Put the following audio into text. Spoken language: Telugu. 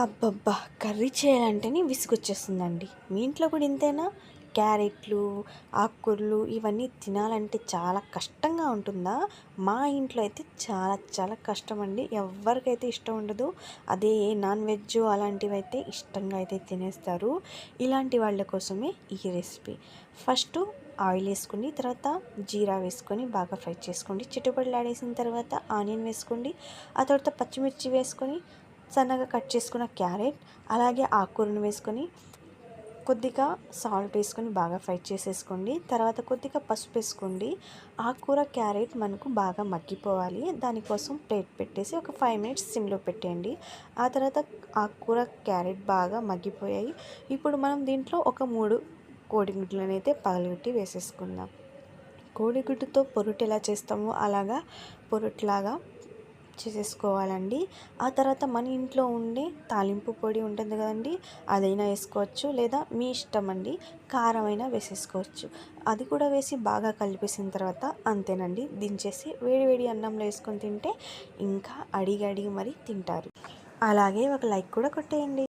అబ్బబ్బా! కర్రీ చేయాలంటేనే విసుగొచ్చేస్తుందండి. మీ ఇంట్లో కూడా ఇంతేనా? క్యారెట్లు, ఆకుకూరలు ఇవన్నీ తినాలంటే చాలా కష్టంగా ఉంటుందా? మా ఇంట్లో అయితే చాలా చాలా కష్టమండి. ఎవ్వరికైతే ఇష్టం ఉండదు. అదే నాన్ వెజ్ అలాంటివైతే ఇష్టంగా అయితే తినేస్తారు. ఇలాంటి వాళ్ళ కోసమే ఈ రెసిపీ. ఫస్టు ఆయిల్ వేసుకొని, తర్వాత జీరా వేసుకొని బాగా ఫ్రై చేసుకోండి. చిటపటలాడేసిన తర్వాత ఆనియన్ వేసుకోండి. ఆ తర్వాత పచ్చిమిర్చి వేసుకొని సన్నగా కట్ చేసుకున్న క్యారెట్ అలాగే ఆకుకూరను వేసుకొని కొద్దిగా సాల్ట్ వేసుకొని బాగా ఫ్రై చేసేసుకోండి. తర్వాత కొద్దిగా పసుపు వేసుకోండి. ఆకుకూర క్యారెట్ మనకు బాగా మగ్గిపోవాలి. దానికోసం ప్లేట్ పెట్టేసి ఒక 5 మినిట్స్ సిమ్లో పెట్టేయండి. ఆ తర్వాత ఆకుకూర క్యారెట్ బాగా మగ్గిపోయాయి. ఇప్పుడు మనం దీంట్లో ఒక 3 కోడిగుడ్లను అయితే పగలగొట్టి వేసేసుకుందాం. కోడిగుడ్డుతో పొరుటు ఎలా చేస్తామో అలాగా పొరుట్లాగా చేసేసుకోవాలండి. ఆ తర్వాత మన ఇంట్లో ఉండే తాలింపు పొడి ఉంటుంది కదండి, అదైనా వేసుకోవచ్చు, లేదా మీ ఇష్టం అండి, కారమైనా వేసేసుకోవచ్చు. అది కూడా వేసి బాగా కలిపేసిన తర్వాత అంతేనండి, దించేసి వేడి వేడి అన్నంలో వేసుకొని తింటే ఇంకా అడిగి అడిగి మరీ తింటారు. అలాగే ఒక లైక్ కూడా కొట్టేయండి.